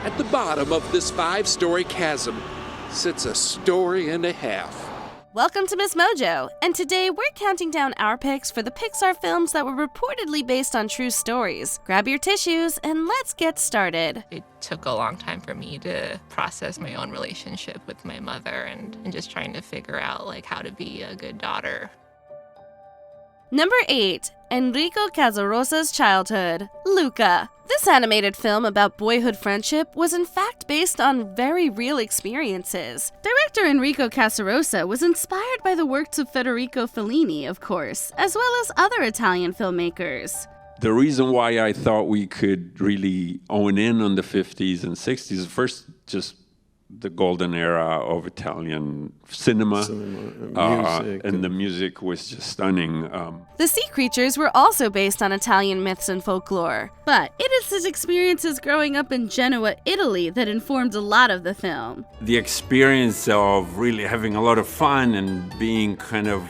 At the bottom of this 5-story chasm sits a story and a half. Welcome to MsMojo, and today we're counting down our picks for the Pixar films that were reportedly based on true stories. Grab your tissues and let's get started. It took a long time for me to process my own relationship with my mother and just trying to figure out how to be a good daughter. Number 8. Enrico Casarosa's childhood, Luca. This animated film about boyhood friendship was in fact based on very real experiences. Director Enrico Casarosa was inspired by the works of Federico Fellini, of course, as well as other Italian filmmakers. The reason why I thought we could really own in on the 50s and 60s, first just the golden era of Italian cinema, music, and the music was just stunning. The sea creatures were also based on Italian myths and folklore, but it is his experiences growing up in Genoa, Italy that informed a lot of the film. The experience of really having a lot of fun and being kind of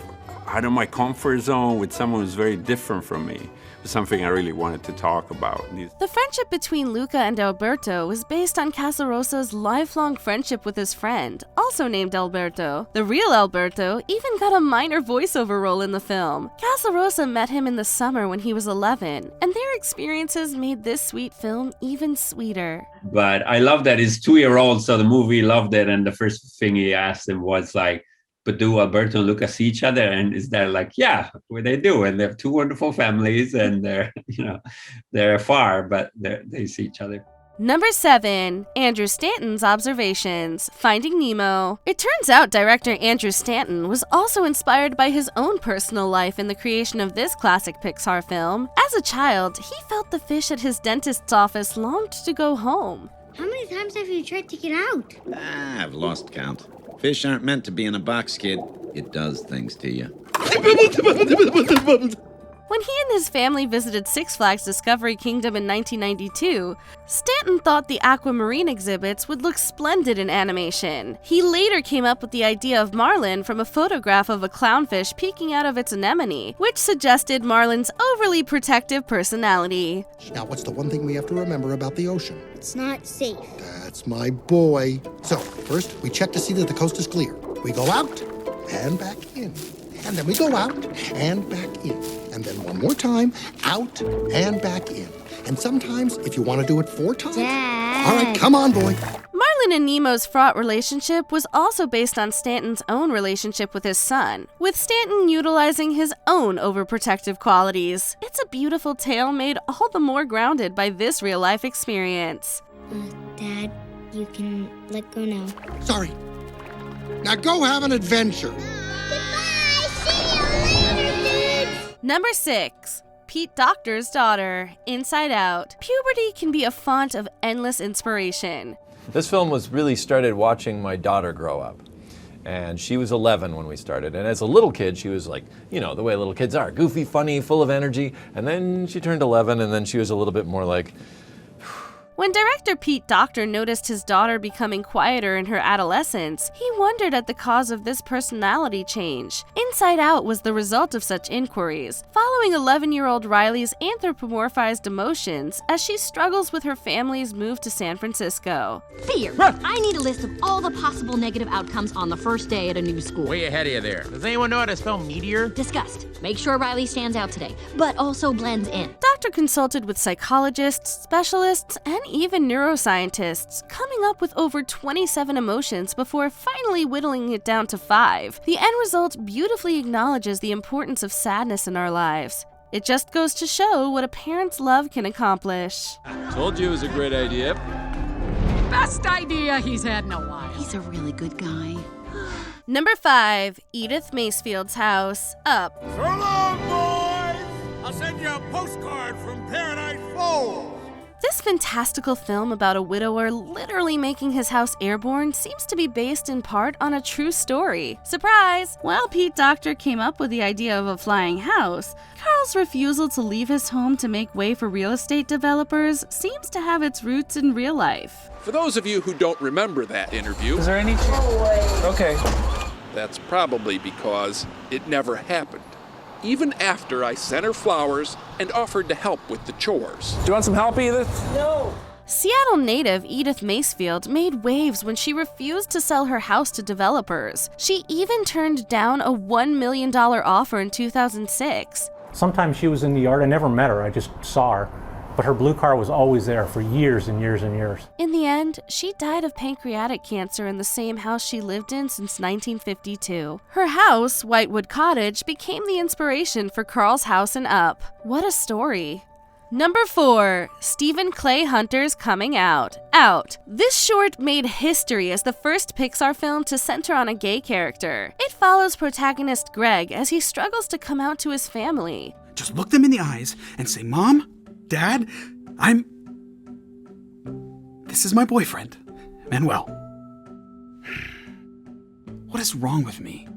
out of my comfort zone with someone who's very different from me was something I really wanted to talk about. The friendship between Luca and Alberto was based on Casarosa's lifelong friendship with his friend, also named Alberto. The real Alberto even got a minor voiceover role in the film. Casarosa met him in the summer when he was 11, and their experiences made this sweet film even sweeter. But I love that his 2-year-old saw the movie, loved it, and the first thing he asked him was but do Alberto and Luca see each other? And is there yeah, well, they do. And they have 2 wonderful families and they're far, but they see each other. Number 7. Andrew Stanton's observations, Finding Nemo. It turns out director Andrew Stanton was also inspired by his own personal life in the creation of this classic Pixar film. As a child, he felt the fish at his dentist's office longed to go home. How many times have you tried to get out? I've lost count. Fish aren't meant to be in a box, kid. It does things to you. When he and his family visited Six Flags Discovery Kingdom in 1992, Stanton thought the aquamarine exhibits would look splendid in animation. He later came up with the idea of Marlin from a photograph of a clownfish peeking out of its anemone, which suggested Marlin's overly protective personality. Now, what's the one thing we have to remember about the ocean? It's not safe. That's my boy. So, first, we check to see that the coast is clear. We go out and back in. And then we go out and back in. And then one more time, out and back in. And sometimes, if you want to do it 4 times... Dad. All right, come on, boy. Marlin and Nemo's fraught relationship was also based on Stanton's own relationship with his son, with Stanton utilizing his own overprotective qualities. It's a beautiful tale made all the more grounded by this real-life experience. Dad, you can let go now. Sorry. Now go have an adventure. Number 6. Pete Docter's daughter, Inside Out. Puberty can be a font of endless inspiration. This film was really started watching my daughter grow up. And she was 11 when we started. And as a little kid, she was the way little kids are, goofy, funny, full of energy. And then she turned 11, and then she was a little bit more When director Pete Docter noticed his daughter becoming quieter in her adolescence, he wondered at the cause of this personality change. Inside Out was the result of such inquiries, following 11-year-old Riley's anthropomorphized emotions as she struggles with her family's move to San Francisco. Fear. I need a list of all the possible negative outcomes on the first day at a new school. Way ahead of you there. Does anyone know how to spell meteor? Disgust. Make sure Riley stands out today, but also blends in. Docter consulted with psychologists, specialists, and even neuroscientists, coming up with over 27 emotions before finally whittling it down to 5. The end result beautifully acknowledges the importance of sadness in our lives. It just goes to show what a parent's love can accomplish. Told you it was a great idea. Best idea he's had in a while. He's a really good guy. Number 5. Edith Macefield's house, Up. So long, boys! I'll send you a postcard from Paradise Falls. This fantastical film about a widower literally making his house airborne seems to be based in part on a true story. Surprise! While Pete Docter came up with the idea of a flying house, Carl's refusal to leave his home to make way for real estate developers seems to have its roots in real life. For those of you who don't remember that interview... Is there any... Okay. That's probably because it never happened. Even after I sent her flowers and offered to help with the chores. Do you want some help, Edith? No. Seattle native Edith Macefield made waves when she refused to sell her house to developers. She even turned down a $1 million offer in 2006. Sometimes she was in the yard. I never met her, I just saw her. But her blue car was always there for years and years and years. In the end, she died of pancreatic cancer in the same house she lived in since 1952. Her house, Whitewood Cottage, became the inspiration for Carl's house and Up. What a story. Number 4, Stephen Clay Hunter's Coming Out. Out. This short made history as the first Pixar film to center on a gay character. It follows protagonist Greg as he struggles to come out to his family. Just look them in the eyes and say, Mom, Dad, this is my boyfriend, Manuel. What is wrong with me?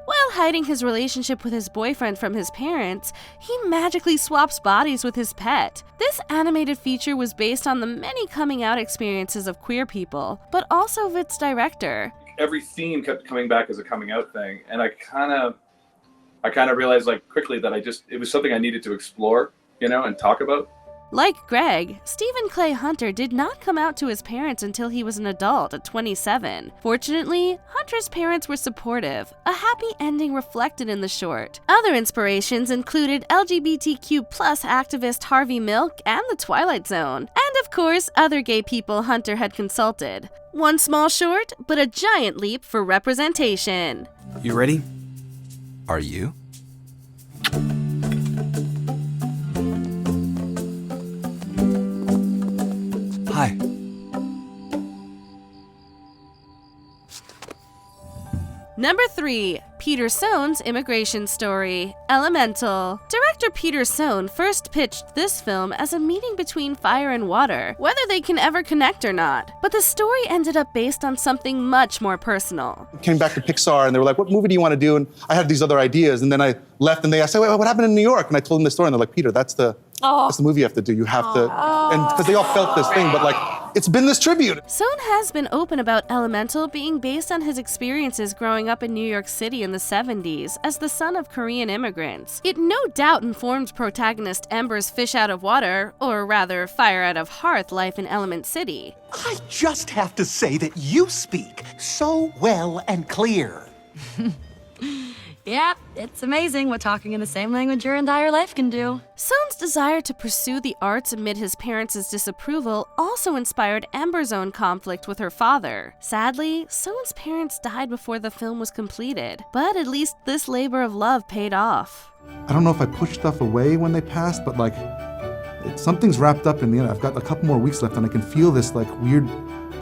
While hiding his relationship with his boyfriend from his parents, he magically swaps bodies with his pet. This animated feature was based on the many coming out experiences of queer people, but also of its director. Every theme kept coming back as a coming out thing, and I kind of realized like quickly that it was something I needed to explore, and talk about. Like Greg, Stephen Clay Hunter did not come out to his parents until he was an adult at 27. Fortunately, Hunter's parents were supportive, a happy ending reflected in the short. Other inspirations included LGBTQ+ activist Harvey Milk and The Twilight Zone, and of course, other gay people Hunter had consulted. One small short, but a giant leap for representation. You ready? Are you? Hi. Number 3, Peter Sohn's immigration story, Elemental. Director Peter Sohn first pitched this film as a meeting between fire and water, whether they can ever connect or not. But the story ended up based on something much more personal. Came back to Pixar and they were like, what movie do you want to do? And I had these other ideas. And then I left and they asked, wait, what happened in New York? And I told them the story and they're like, Peter, that's the movie you have to do. You have to, and because they all felt this thing, but like, it's been this tribute. Sohn has been open about Elemental being based on his experiences growing up in New York City in the 70s as the son of Korean immigrants. It no doubt informed protagonist Ember's fish out of water, or rather fire out of hearth life in Element City. I just have to say that you speak so well and clear. Yep, it's amazing what talking in the same language your entire life can do. Sohn's desire to pursue the arts amid his parents' disapproval also inspired Ember's own conflict with her father. Sadly, Sohn's parents died before the film was completed, but at least this labor of love paid off. I don't know if I pushed stuff away when they passed, but like, something's wrapped up in the end. I've got a couple more weeks left and I can feel this like weird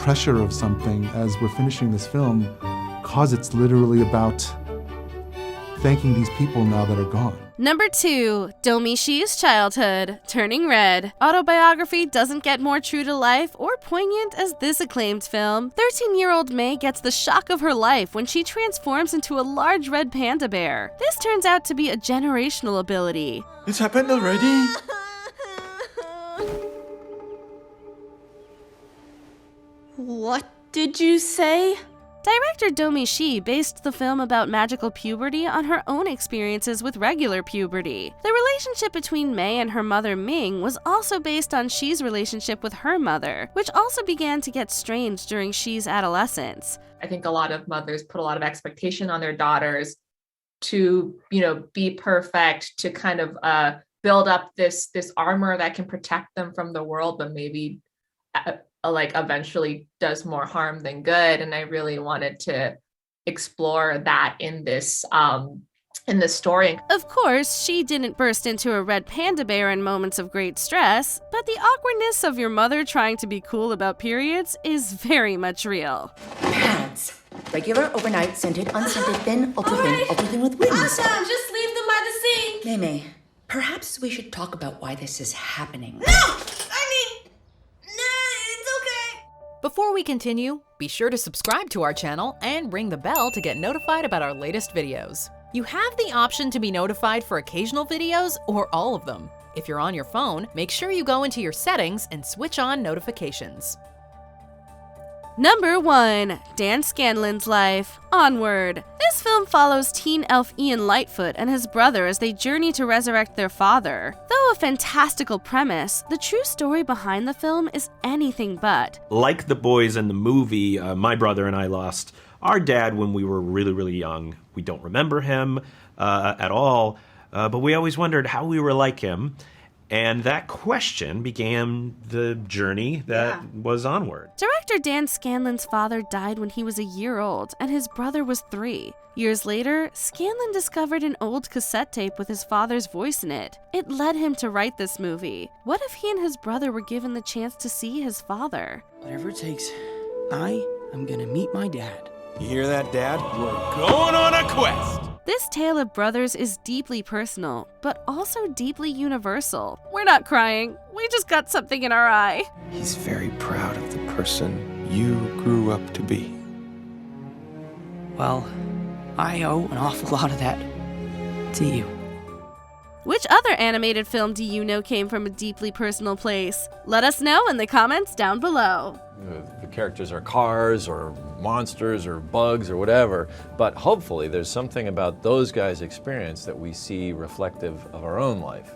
pressure of something as we're finishing this film, cause it's literally about thanking these people now that are gone. Number 2, Domishi's childhood, Turning Red. Autobiography doesn't get more true to life or poignant as this acclaimed film. 13-year-old May gets the shock of her life when she transforms into a large red panda bear. This turns out to be a generational ability. It's happened already? What did you say? Director Domishi based the film about magical puberty on her own experiences with regular puberty. The relationship between May and her mother Ming was also based on Xi's relationship with her mother, which also began to get strained during Xi's adolescence. I think a lot of mothers put a lot of expectation on their daughters to, be perfect, to kind of build up this armor that can protect them from the world, but maybe eventually does more harm than good. And I really wanted to explore that in this story. Of course, she didn't burst into a red panda bear in moments of great stress, but the awkwardness of your mother trying to be cool about periods is very much real. Pads. Regular, overnight, scented, unscented, thin, ultra thin with wings. Awesome, just leave them by the sink. Mei, perhaps we should talk about why this is happening. No! Before we continue, be sure to subscribe to our channel and ring the bell to get notified about our latest videos. You have the option to be notified for occasional videos or all of them. If you're on your phone, make sure you go into your settings and switch on notifications. Number 1. Dan Scanlon's life, Onward. This film follows teen elf Ian Lightfoot and his brother as they journey to resurrect their father. Though a fantastical premise, the true story behind the film is anything but. Like the boys in the movie, my brother and I lost our dad when we were really, really young. We don't remember him at all, but we always wondered how we were like him. And that question began the journey that was Onward. Director Dan Scanlon's father died when he was a year old, and his brother was 3. Years later, Scanlon discovered an old cassette tape with his father's voice in it. It led him to write this movie. What if he and his brother were given the chance to see his father? Whatever it takes, I am gonna meet my dad. You hear that, Dad? We're going on a quest! This tale of brothers is deeply personal, but also deeply universal. We're not crying, we just got something in our eye. He's very proud of the person you grew up to be. Well, I owe an awful lot of that to you. Which other animated film do you know came from a deeply personal place? Let us know in the comments down below. The characters are cars or monsters or bugs or whatever, but hopefully there's something about those guys' experience that we see reflective of our own life.